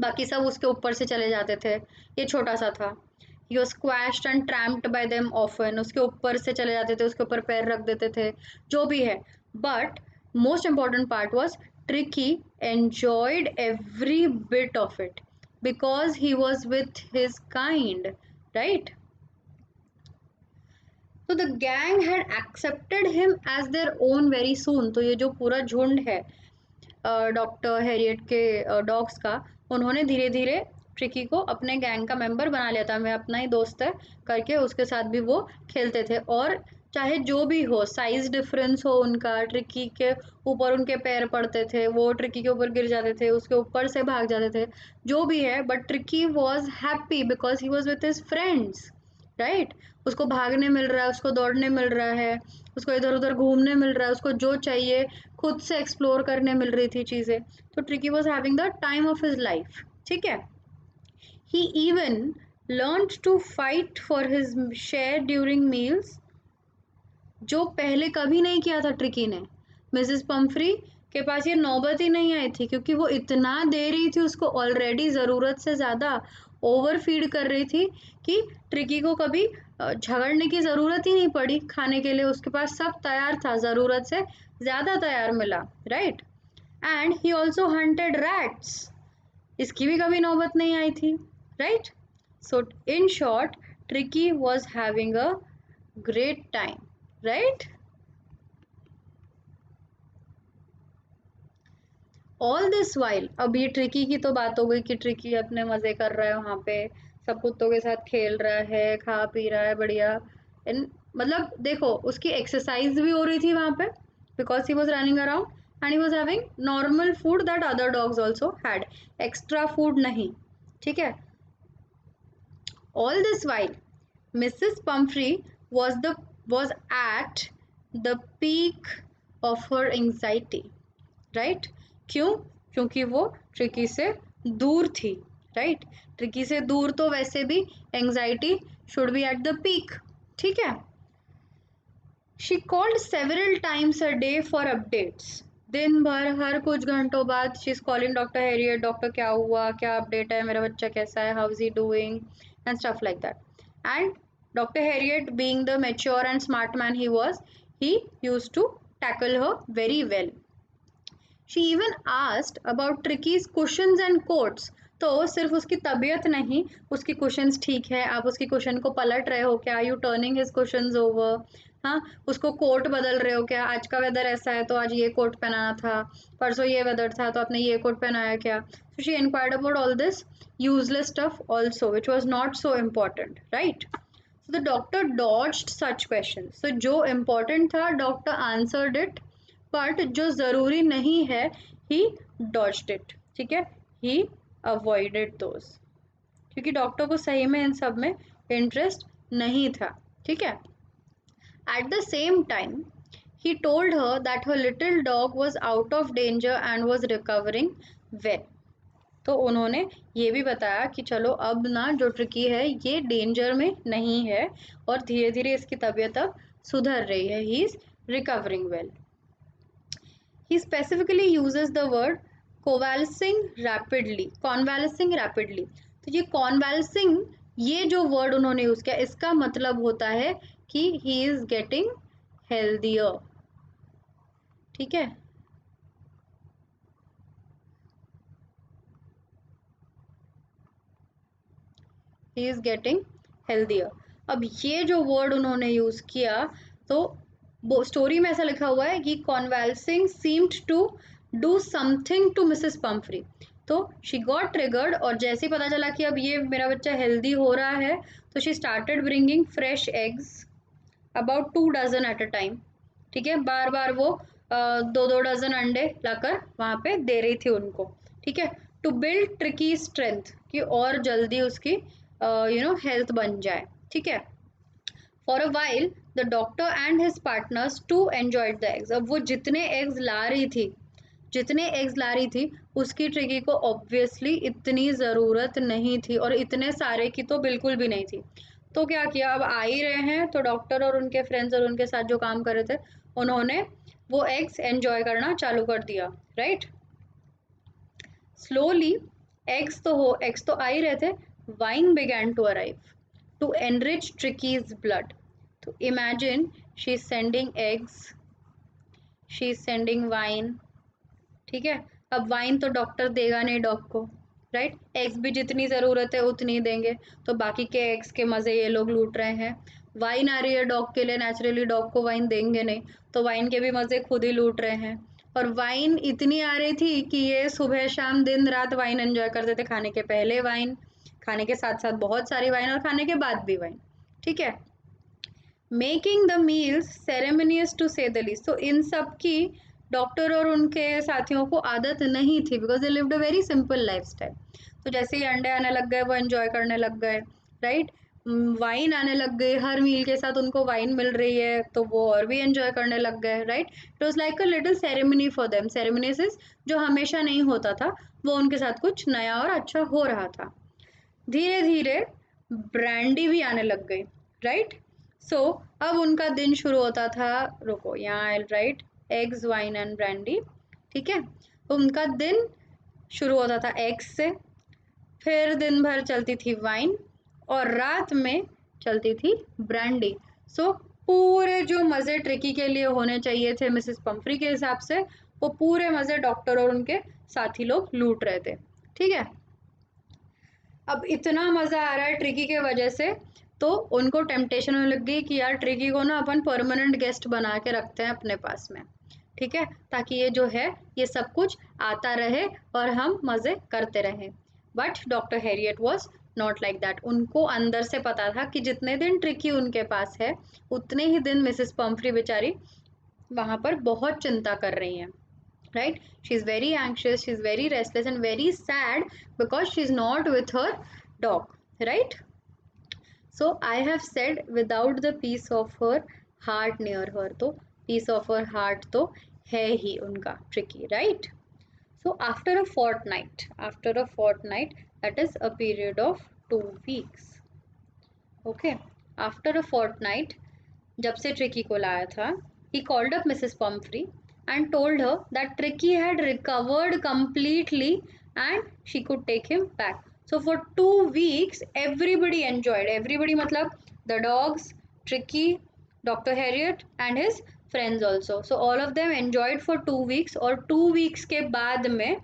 बाकी सब उसके ऊपर से चले जाते थे, ये छोटा सा था। He was squashed and tramped by them often, उसके ऊपर से चले जाते थे, उसके ऊपर पैर रख देते थे, जो भी है। But most important part was Tricky enjoyed every bit of it because he was with his kind, right? So the gang had accepted him as their own very soon. तो ये जो पूरा झुंड है डॉक्टर हैरियट के dogs का, उन्होंने धीरे धीरे ट्रिकी को अपने गैंग का मेंबर बना लिया था। मैं अपना ही दोस्त है करके उसके साथ भी वो खेलते थे, और चाहे जो भी हो, साइज डिफरेंस हो उनका, ट्रिकी के ऊपर उनके पैर पड़ते थे, वो ट्रिकी के ऊपर गिर जाते थे, उसके ऊपर से भाग जाते थे, जो भी है, but tricky was happy because he was with his friends, right. उसको भागने मिल रहा है, उसको दौड़ने मिल रहा है, उसको इधर उधर घूमने मिल रहा है, उसको जो चाहिए खुद से एक्सप्लोर करने मिल रही थी चीज़ें। तो Tricky was having the time of his life, ठीक है। He even learned to fight for his share during meals, जो पहले कभी नहीं किया था ट्रिकी ने। मिसेस पम्फ्री के पास ये नौबत ही नहीं आई थी, क्योंकि वो इतना दे रही थी उसको, ऑलरेडी ज़रूरत से ज़्यादा ओवर फीड कर रही थी कि ट्रिकी को कभी झगड़ने की ज़रूरत ही नहीं पड़ी खाने के लिए। उसके पास सब तैयार था, ज़रूरत से ज़्यादा तैयार मिला, right. And he also hunted rats, इसकी भी कभी नौबत नहीं आई थी, right. So in short Tricki was having a great time, right. All this while, अब ये ट्रिकी की तो बात हो गई कि ट्रिकी अपने मजे कर रहा है वहां पे, सब कुत्तों के साथ खेल रहा है, खा पी रहा है बढ़िया। मतलब देखो उसकी एक्सरसाइज भी हो रही थी वहां पे because he was running around, and he was having normal food that other dogs also had, extra food नहीं, ठीक है। All this while Mrs Pomfrey was at the peak of her anxiety, right. क्यों? क्योंकि वो tricky से दूर थी, right. Tricky से दूर तो वैसे भी anxiety should be at the peak, ठीक है। She called several times a day for updates, दिन भर हर कुछ घंटों बाद she is calling doctor Harriet, doctor क्या हुआ, क्या अपडेट है, मेरा बच्चा कैसा है, how is he doing and stuff like that. And doctor Harriet being the mature and smart man he was, he used to tackle her very well. She even asked about Tricky's cushions and quotes. तो सिर्फ उसकी तबीयत नहीं, उसकी cushions ठीक है, आप उसकी कुशन को पलट रहे हो क्या, you turning his cushions over, हाँ, उसको कोट बदल रहे हो क्या, आज का वेदर ऐसा है तो आज ये कोट पहनाना था, परसों ये वेदर था तो आपने ये कोट पहनाया क्या. So she inquired about all this useless stuff also which was not so important, right? So the doctor dodged such questions. So जो important था doctor answered it, but जो ज़रूरी नहीं है he dodged it. ठीक है, he avoided those, क्योंकि doctor को सही में इन सब में इंटरेस्ट नहीं था. ठीक है. At the same time, he told her that her little dog was out of danger and was recovering well. तो उन्होंने ये भी बताया कि चलो अब ना जो ट्रिकी है ये डेंजर में नहीं है और धीरे धीरे इसकी तबीयत अब सुधर रही है. He is recovering well. He specifically uses the word convalescing rapidly. तो ये कॉन्वाल्सिंग, ये जो वर्ड उन्होंने यूज किया, इसका मतलब होता है कि ही इज गेटिंग हेल्दियर. ठीक है. He is getting healthier. अब ये जो वर्ड उन्होंने यूज किया, तो वो स्टोरी में ऐसा लिखा हुआ है कि convalescing seemed to do something to Mrs Pumphrey. तो शी गॉट ट्रिगर्ड और जैसे ही पता चला कि अब ये मेरा बच्चा हेल्दी हो रहा है, तो she started bringing fresh eggs about 2 dozen at a time. ठीक है, बार बार वो 2-2 डजन अंडे लाकर वहाँ पे दे रही थी उनको. ठीक है, टू बिल्ड ट्रिकी स्ट्रेंथ, कि और जल्दी उसकी हेल्थ बन जाए. ठीक है. For a while the doctor and his partners too enjoyed the eggs. अब वो जितने एग्स ला रही थी उसकी ट्रिकी को ऑब्वियसली इतनी ज़रूरत नहीं थी और इतने सारे की तो बिल्कुल भी नहीं थी. तो क्या किया, अब आ ही रहे हैं तो डॉक्टर और उनके फ्रेंड्स और उनके साथ जो काम कर रहे थे उन्होंने वो एग्स एंजॉय करना चालू कर दिया. राइट. स्लोली एग्स तो आ ही रहे थे. Wine began to arrive to enrich Tricky's blood. तो imagine, she is sending eggs, she is sending wine. ठीक है. अब वाइन तो डॉक्टर देगा नहीं डॉग को, राइट. एग्स भी जितनी ज़रूरत है उतनी देंगे, तो बाकी के एग्स के मज़े ये लोग लूट रहे हैं. वाइन आ रही है डॉग के लिए, नेचुरली डॉग को वाइन देंगे नहीं, तो वाइन के भी मज़े खुद ही लूट रहे हैं. और वाइन इतनी आ रही थी कि ये सुबह शाम दिन रात वाइन एंजॉय करते थे. खाने के पहले वाइन, खाने के साथ साथ बहुत सारी वाइन और खाने के बाद भी वाइन. ठीक है. Making the meals सेरेमनियस to say the least. तो इन सब की डॉक्टर और उनके साथियों को आदत नहीं थी, because they lived a very simple life style. तो जैसे ही अंडे आने लग गए वो एंजॉय करने लग गए. राइट. वाइन आने लग गई, हर मील के साथ उनको वाइन मिल रही है तो वो और भी एंजॉय करने लग गए. Right. It was like a little ceremony for them. Ceremonies जो हमेशा नहीं होता था, वो उनके साथ कुछ नया और अच्छा हो रहा था. धीरे धीरे ब्रांडी भी आने लग गई. राइट. सो अब उनका दिन शुरू होता था, रुको यहाँ I write, eggs wine and brandy. ठीक है. तो उनका दिन शुरू होता था एग्स से, फिर दिन भर चलती थी वाइन और रात में चलती थी ब्रांडी. सो पूरे जो मज़े ट्रिकी के लिए होने चाहिए थे मिसेस पम्फ्री के हिसाब से, वो पूरे मज़े डॉक्टर और उनके साथी लोग लूट रहे थे. ठीक है. अब इतना मज़ा आ रहा है ट्रिकी के वजह से, तो उनको टेम्पटेशन होने लग गई कि यार ट्रिकी को ना अपन परमानेंट गेस्ट बना के रखते हैं अपने पास में. ठीक है, ताकि ये जो है ये सब कुछ आता रहे और हम मज़े करते रहें. But doctor Harriet was not like that. उनको अंदर से पता था कि जितने दिन ट्रिकी उनके पास है उतने ही दिन मिसेस पम्फ्री बेचारी वहाँ पर बहुत चिंता कर रही हैं. Right. She's very anxious, she's very restless and very sad because she's not with her dog. Right. So I have said without the peace of her heart near her. तो peace of her heart तो है ही उनका tricky. Right. So after a fortnight, that is a period of 2 weeks. Okay. After a fortnight, जब से tricky को लाया था, he called up Mrs. Pumphrey and told her that Tricky had recovered completely and she could take him back. So for 2 weeks, everybody enjoyed. Everybody matlab the dogs, Tricky, Dr. Harriet and his friends also. So all of them enjoyed for 2 weeks. और 2 weeks के बाद में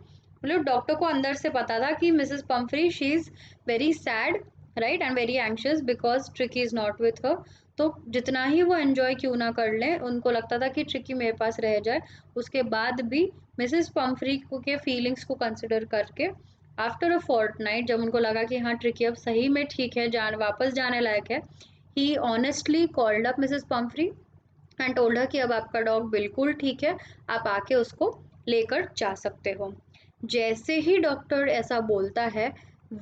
मतलब doctor को अंदर से पता था कि Mrs Pumphrey she is very sad right and very anxious because tricky is not with her. तो जितना ही वो एंजॉय क्यों ना कर लें, उनको लगता था कि ट्रिकी मेरे पास रह जाए। उसके बाद भी मिसेस पम्फ्री के फीलिंग्स को कंसिडर करके आफ्टर अ फोर्टनाइट जब उनको लगा कि हाँ ट्रिकी अब सही में ठीक है, वापस जाने लायक है, he honestly called up Mrs Pumphrey and told her कि अब आपका डॉग बिल्कुल ठीक है, आप आके उसको लेकर जा सकते हो। जैसे ही डॉक्टर ऐसा बोलता है,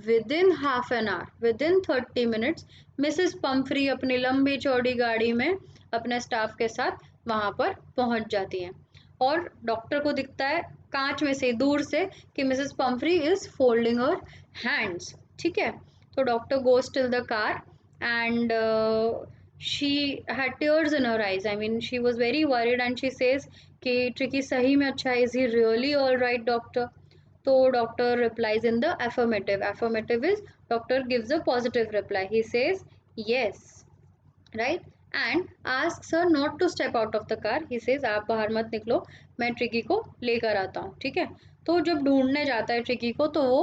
within half an hour, within 30 minutes Mrs Pomfrey अपनी लंबी चौड़ी गाड़ी में अपने स्टाफ के साथ वहाँ पर पहुँच जाती हैं और डॉक्टर को दिखता है कांच में से दूर से कि Mrs Pomfrey is folding her hands. ठीक है, तो doctor goes till the car and she had tears in her eyes. I mean, she was very worried and she says कि ट्रिकी सही में अच्छा है, is he really all right doctor? तो doctor replies in the affirmative. Affirmative is doctor gives a positive reply. He says yes, right? And asks her not to step out of the car. He says आप बाहर मत निकलो, मैं tricky को लेकर आता हूँ। ठीक है, तो जब ढूंढने जाता है ट्रिकी को तो वो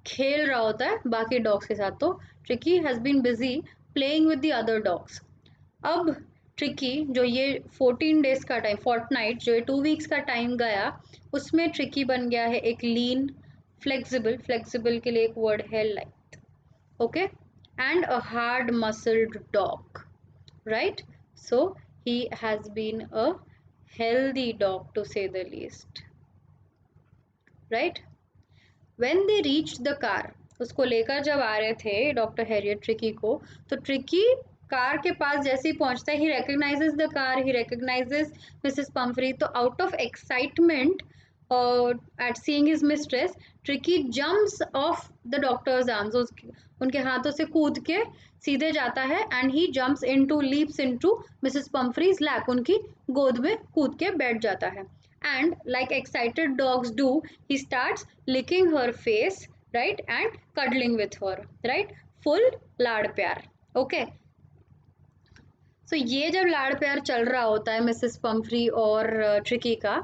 खेल रहा होता है बाकी डॉग्स के साथ। तो Tricki has been busy playing with the other dogs. अब ट्रिकी जो ये 14 डेज का टाइम, फोर्टनाइट जो ये 2 वीक्स का टाइम गया, उसमें ट्रिकी बन गया है एक लीन, फ्लेक्सिबल, फ्लेक्सिबल के लिए एक वर्ड है light, okay, and a hard muscled dog, right? So he has been a healthy dog to say the least, right? When they reached the car, उसको लेकर जब आ रहे थे डॉक्टर हैरियट ट्रिकी को, तो ट्रिकी कार के पास जैसे ही पहुंचता है, he recognizes the car, he recognizes Mrs Pumphrey. तो out of excitement at seeing his mistress, Tricky jumps off the doctor's arms, उनके हाथों से कूद के सीधे जाता है and he jumps into, leaps into Mrs Pumphrey's lap, उनकी गोद में कूद के बैठ जाता है। And like excited dogs do, he starts licking her face, right, and cuddling with her, right? Full लाड़ प्यार, okay? So ये जब लाड़ प्यार चल रहा होता है मिसेस पम्फ्री और ट्रिकी का,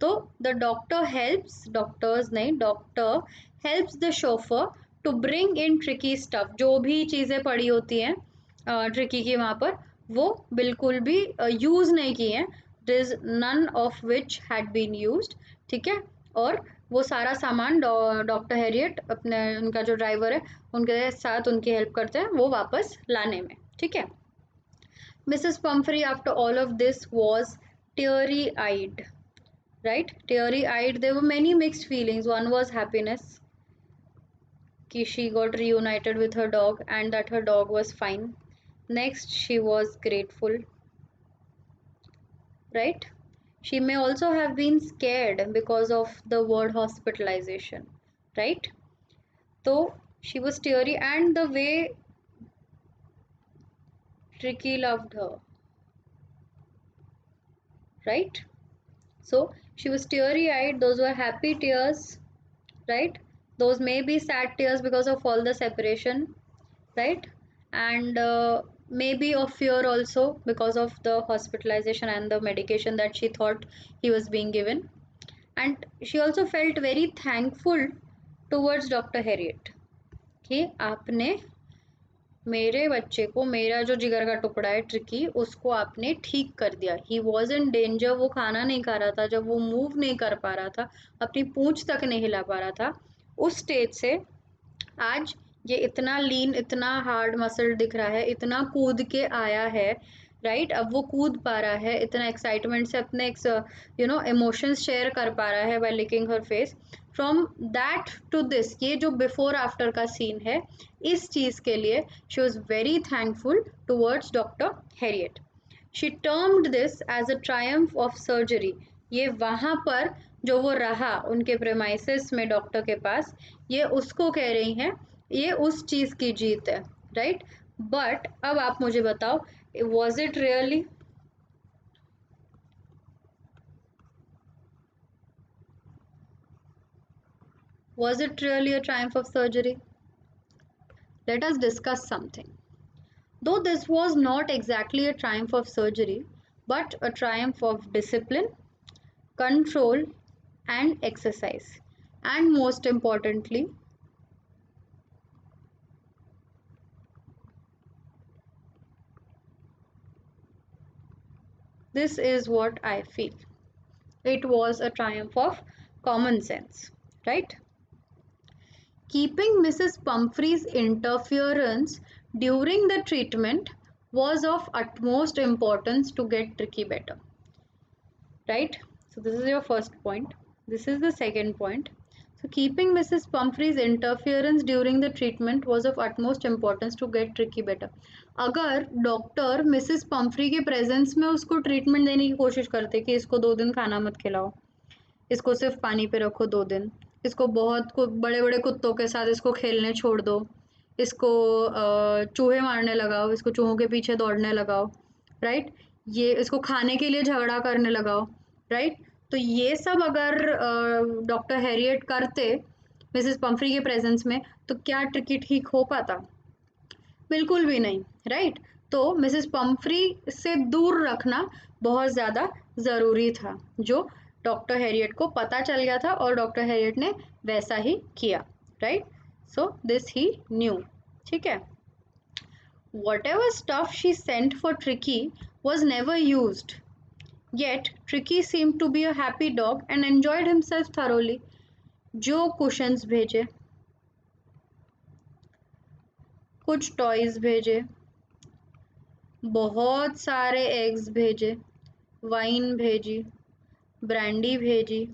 तो द डॉक्टर हेल्प्स, डॉक्टर्स नहीं, doctor helps the chauffeur to bring in Tricki stuff. जो भी चीज़ें पड़ी होती हैं ट्रिकी की वहाँ पर, वो बिल्कुल भी यूज़ नहीं की हैं, this none of which had been used. ठीक है, और वो सारा सामान डॉक्टर हैरियट अपने, उनका जो ड्राइवर है उनके साथ उनकी हेल्प करते हैं वो वापस लाने में। ठीक है, Mrs. Pumphrey, after all of this, was teary eyed, right? Teary eyed. There were many mixed feelings. One was happiness, that she got reunited with her dog and that her dog was fine. Next, she was grateful, right? She may also have been scared because of the word hospitalization, right? So she was teary, and the way Tricky loved her, right? So she was teary eyed, those were happy tears, right? Those may be sad tears because of all the separation, right? And maybe of fear also because of the hospitalization and the medication that she thought he was being given. And she also felt very thankful towards Dr. Harriet कि आपने मेरे बच्चे को, मेरा जो जिगर का टुकड़ा है ट्रिकी, उसको आपने ठीक कर दिया। ही वॉज इन डेंजर, वो खाना नहीं खा रहा था, जब वो मूव नहीं कर पा रहा था, अपनी पूंछ तक नहीं हिला पा रहा था, उस स्टेज से आज ये इतना लीन, इतना हार्ड मसल दिख रहा है, इतना कूद के आया है, राइट? अब वो कूद पा रहा है, इतना एक्साइटमेंट से अपने इमोशंस शेयर कर पा रहा है by licking her face. From that to this, ये जो बिफोर आफ्टर का सीन है, इस चीज़ के लिए she was very thankful towards doctor Harriet. She termed this as a triumph of surgery. ये वहाँ पर जो वो रहा उनके प्रेमाइसिस में डॉक्टर के पास, ये उसको कह रही हैं, ये उस चीज़ की जीत है, राइट? बट अब आप मुझे बताओ, Was it really? Was it really a triumph of surgery? Let us discuss something. Though this was not exactly a triumph of surgery, but a triumph of discipline, control, and exercise. And most importantly, this is what I feel. It was a triumph of common sense, right? Keeping Mrs. Pumphrey's interference during the treatment was of utmost importance to get Tricky better, right? So this is your first point. This is the second point. So keeping Mrs. Pumphrey's interference during the treatment was of utmost importance to get Tricky better. अगर doctor Mrs Pomfrey के presence में उसको treatment देने की कोशिश करते कि इसको 2 दिन खाना मत खिलाओ, इसको सिर्फ पानी पे रखो 2 दिन, इसको बहुत बड़े बड़े कुत्तों के साथ इसको खेलने छोड़ दो, इसको चूहे मारने लगाओ, इसको चूहों के पीछे दौड़ने लगाओ, राइट, ये इसको खाने के लिए झगड़ा करने लगाओ, राइट। तो ये सब अगर डॉक्टर हैरियट करते मिसेस पम्फ्री के प्रेजेंस में तो क्या ट्रिकी ठीक हो पाता? बिल्कुल भी नहीं, राइट। तो मिसेस पम्फ्री से दूर रखना बहुत ज़्यादा ज़रूरी था, जो डॉक्टर हैरियट को पता चल गया था और डॉक्टर हैरियट ने वैसा ही किया, right. So this he new, ठीक है। Whatever stuff she sent for Tricky was never used. Yet Tricky seemed to be a happy dog and enjoyed himself thoroughly. जो कुशन्स भेजे, कुछ टॉयज भेजे, बहुत सारे एग्स भेजे, वाइन भेजी, ब्रांडी भेजी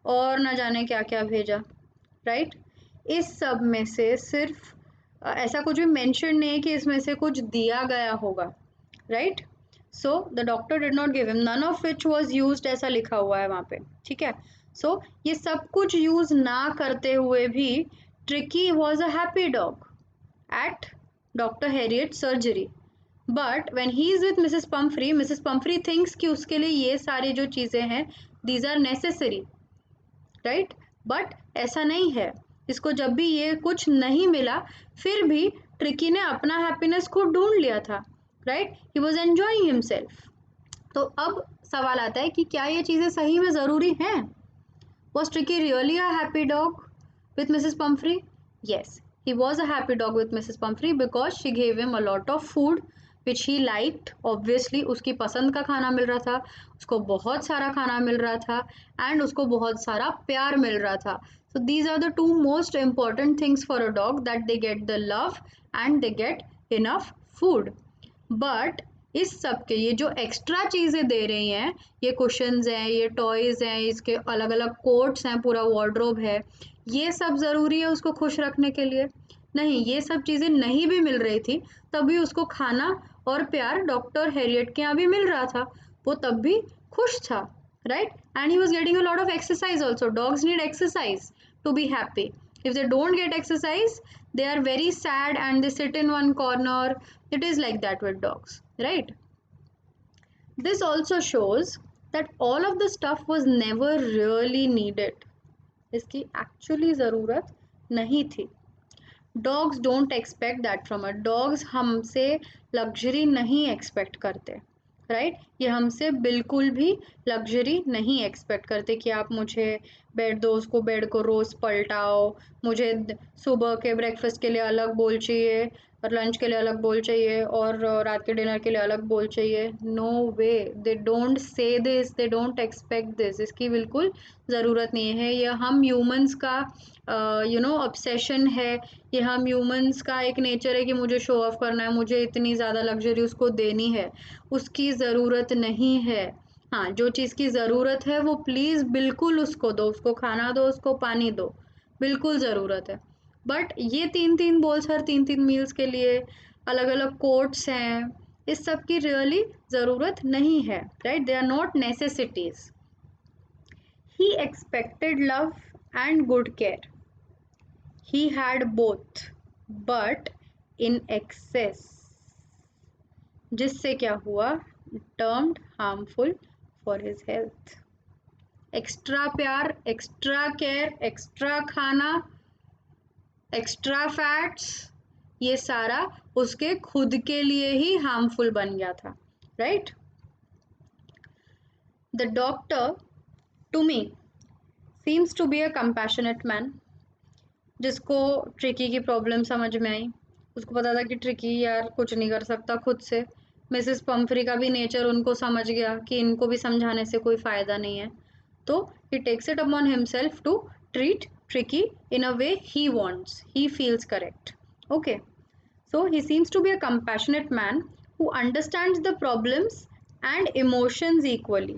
और न जाने क्या क्या भेजा, राइट। इस सब में से सिर्फ ऐसा कुछ भी मेंशन नहीं है कि इसमें से कुछ दिया गया होगा, right. So the doctor did not give him, none of which was used, ऐसा लिखा हुआ है वहाँ पे, ठीक है। सो ये सब कुछ यूज ना करते हुए भी tricky was a happy dog at Dr. Harriet's surgery. But when he is with Mrs. Pumphrey thinks कि उसके लिए ये सारी जो चीज़ें हैं these are necessary, right? But ऐसा नहीं है, इसको जब भी ये कुछ नहीं मिला फिर भी ट्रिकी ने अपना हैप्पीनेस खुद ढूंढ लिया था, right. He was enjoying himself. तो अब सवाल आता है कि क्या ये चीज़ें सही में ज़रूरी हैं? Was Tricky really a happy dog with Mrs. Pumphrey? Yes, he was a happy dog with Mrs. Pumphrey because she gave him a lot of food which he liked. Obviously, उसकी पसंद का खाना मिल रहा था, उसको बहुत सारा खाना मिल रहा था and उसको बहुत सारा प्यार मिल रहा था. So these are the two most important things for a dog, that they get the love and they get enough food. But इस सब के ये जो एक्स्ट्रा चीज़ें दे रही हैं, ये कुशन्स हैं, ये टॉयज़ हैं, इसके अलग अलग कोट्स हैं, पूरा वार्डरोब है, ये सब ज़रूरी है उसको खुश रखने के लिए? नहीं, ये सब चीज़ें नहीं भी मिल रही थी तब भी उसको खाना और प्यार डॉक्टर हैरियट के यहाँ भी मिल रहा था, वो तब भी खुश था, right. And he was getting a lot of exercise also. Dogs need exercise to be happy. If they don't get exercise, they are very sad and they sit in one corner. It is like that with dogs, right? This also shows that all of the stuff was never really needed. इसकी actually ज़रूरत नहीं थी. Dogs don't expect that from us. Dogs हमसे luxury नहीं expect करते, right. ये हमसे बिल्कुल भी लग्जरी नहीं एक्सपेक्ट करते कि आप मुझे बेड दो, उसको बेड को रोज़ पलटाओ, मुझे सुबह के ब्रेकफास्ट के लिए अलग बोल चाहिए और लंच के लिए अलग बोल चाहिए और रात के डिनर के लिए अलग बोल चाहिए. No way, they don't say this, they don't expect this. इसकी बिल्कुल ज़रूरत नहीं है. ये हम ह्यूमंस का ऑब्सेशन है. ये हम ह्यूमंस का एक नेचर है कि मुझे शो ऑफ करना है, मुझे इतनी ज़्यादा लग्जरी उसको देनी है. उसकी ज़रूरत नहीं है. हाँ, जो चीज़ की ज़रूरत है वो प्लीज़ बिल्कुल उसको दो, उसको खाना दो, उसको पानी दो, बिल्कुल ज़रूरत है. बट ये 3-3 बोल्स हर 3-3 मील्स के लिए, अलग अलग कोट्स हैं, इस सब की रियली ज़रूरत नहीं है, right. They are not necessities. He expected love and good care. He had both, but in excess. जिससे क्या हुआ, termed harmful for his health. Extra प्यार, एक्स्ट्रा केयर, एक्स्ट्रा खाना, एक्स्ट्रा फैट्स, ये सारा उसके खुद के लिए ही हार्मफुल बन गया था, right. The doctor to me seems to be a compassionate man, जिसको ट्रिकी की प्रॉब्लम समझ में आई, उसको पता था कि ट्रिकी यार कुछ नहीं कर सकता खुद से। मिसेस पंफ्री का भी नेचर उनको समझ गया कि इनको भी समझाने से कोई फ़ायदा नहीं है, तो he takes it upon himself to treat Tricky in a way he wants, he feels correct. Okay, so he seems to be a compassionate man who understands the problems and emotions equally.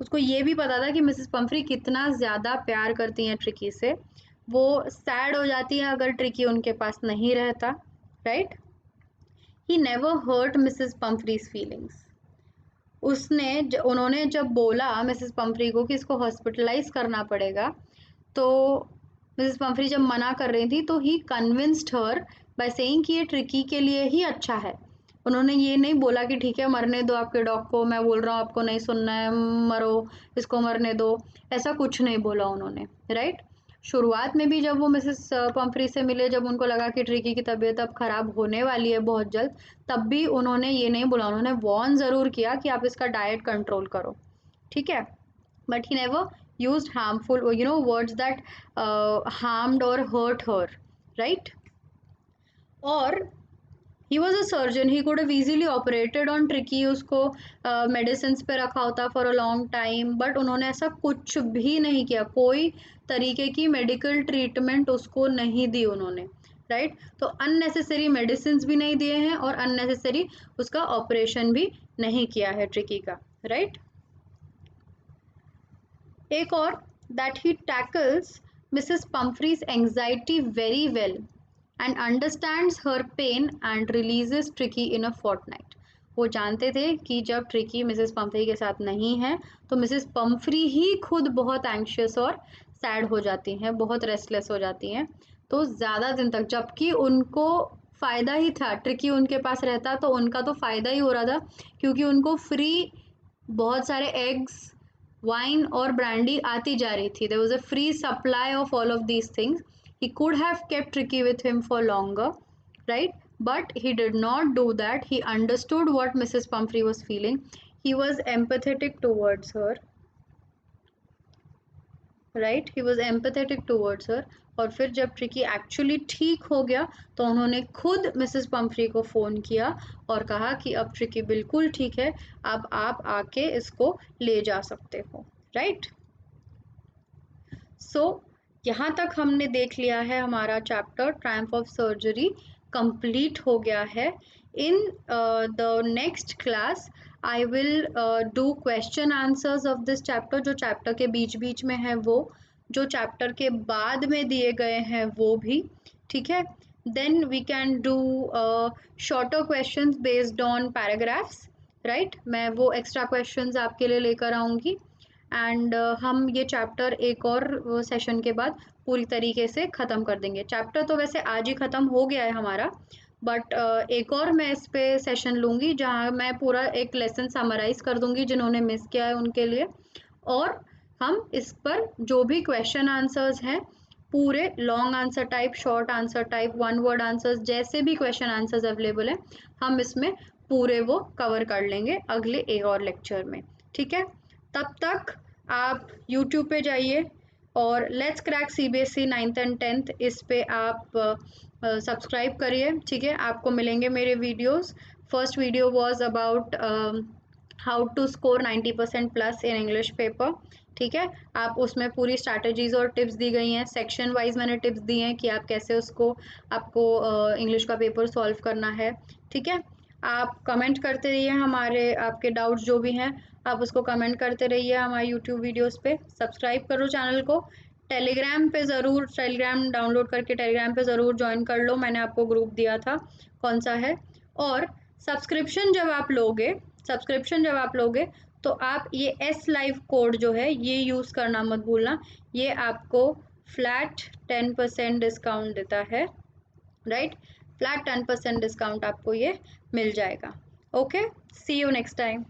उसको ये भी पता था कि Mrs Pomfrey कितना ज़्यादा प्यार करती हैं ट्रिकी से, वो सैड हो जाती हैं अगर ट्रिकी उनके पास नहीं रहता, right. He never hurt Mrs Pumphrey's feelings. उन्होंने जब बोला मिसेस पंफ्री को कि इसको हॉस्पिटलाइज करना पड़ेगा, तो मिसेस पंफ्री जब मना कर रही थी तो ही कन्विंस्ड हर बाय सेइंग कि ये ट्रिकी के लिए ही अच्छा है। उन्होंने ये नहीं बोला कि ठीक है मरने दो आपके डॉग को, मैं बोल रहा हूँ आपको नहीं सुनना है, मरो, इसको मरने दो, ऐसा कुछ नहीं बोला उन्होंने, राइट। शुरुआत में भी जब वो मिसेस पंफ्री से मिले, जब उनको लगा कि ट्रिकी की तबीयत अब ख़राब होने वाली है बहुत जल्द, तब भी उन्होंने ये नहीं बोला, उन्होंने वार्न ज़रूर किया कि आप इसका डाइट कंट्रोल करो, ठीक है। But he never used harmful, words that harmed or hurt her, right? Or he was a surgeon, he could have easily operated on Tricky, उसको medicines पे रखा होता for a long time, but उन्होंने ऐसा कुछ भी नहीं किया, कोई तरीके की मेडिकल ट्रीटमेंट उसको नहीं दी उन्होंने, राइट। तो अननेसेसरी मेडिसिन भी नहीं दिए हैं और अननेसेसरी उसका ऑपरेशन भी नहीं किया है ट्रिकी का, राइट। एक और, that he tackles Mrs. Pumphrey's anxiety very well and understands her pain and releases Tricky in a fortnight. वो जानते थे कि जब ट्रिकी मिसेस पंफ्री के साथ नहीं है तो मिसेस पंफ्री ही खुद बहुत एंग्शियस और सैड हो जाती हैं, बहुत रेस्टलेस हो जाती हैं, तो ज़्यादा दिन तक, जबकि उनको फ़ायदा ही था, ट्रिकी उनके पास रहता तो उनका तो फ़ायदा ही हो रहा था, क्योंकि उनको फ्री बहुत सारे एग्स, वाइन और ब्रांडी आती जा रही थी, there was a free supply of all of these things. He could have kept Tricki with him for longer, right, but he did not do that. He understood what Mrs. Pumphrey was feeling. He was empathetic towards her, right? He was empathetic towards her. और फिर जब tricky actually ठीक हो गया तो उन्होंने खुद Mrs Pomfrey को फ़ोन किया और कहा कि अब ट्रिकी बिल्कुल ठीक है, अब आप आके इसको ले जा सकते हो, राइट। सो यहाँ तक हमने देख लिया है, हमारा chapter Triumph of surgery complete हो गया है। In the next class I will do question answers of this chapter, जो चैप्टर के बीच बीच में है वो, जो चैप्टर के बाद में दिए गए हैं वो भी, ठीक है। Then we can do shorter questions based on paragraphs, right. मैं वो एक्स्ट्रा क्वेश्चंस आपके लिए लेकर आऊँगी एंड हम ये चैप्टर एक और सेशन के बाद पूरी तरीके से ख़त्म कर देंगे। चैप्टर तो वैसे आज ही ख़त्म हो गया है हमारा, बट एक और मैं इस पे सेशन लूँगी जहाँ मैं पूरा एक लेसन समराइज़ कर दूँगी जिन्होंने मिस किया है उनके लिए, और हम इस पर जो भी क्वेश्चन आंसर्स हैं, पूरे long answer type, short answer type, one word answers, जैसे भी क्वेश्चन आंसर्स अवेलेबल हैं, हम इसमें पूरे वो कवर कर लेंगे अगले एक और लेक्चर में, ठीक है। तब तक आप YouTube पे जाइए और let's crack CBSE 9th and 10th, इस पे आप सब्सक्राइब करिए, ठीक है। आपको मिलेंगे मेरे videos. First video was about how to score 90% plus in English paper, ठीक है। आप उसमें पूरी स्ट्रैटेजीज और टिप्स दी गई हैं, सेक्शन वाइज मैंने टिप्स दी हैं कि आप कैसे उसको, आपको इंग्लिश का पेपर सॉल्व करना है, ठीक है। आप कमेंट करते रहिए, हमारे आपके डाउट्स जो भी हैं आप उसको कमेंट करते रहिए हमारे यूट्यूब वीडियोस पे। सब्सक्राइब करो चैनल को, टेलीग्राम पे ज़रूर, टेलीग्राम डाउनलोड करके टेलीग्राम पे ज़रूर ज्वाइन कर लो, मैंने आपको ग्रुप दिया था, कौन सा है। और सब्सक्रिप्शन जब आप लोगे तो आप ये S लाइव कोड जो है ये यूज़ करना मत भूलना, ये आपको फ्लैट 10% डिस्काउंट देता है, राइट। फ्लैट 10% डिस्काउंट आपको ये मिल जाएगा, okay, see you next time.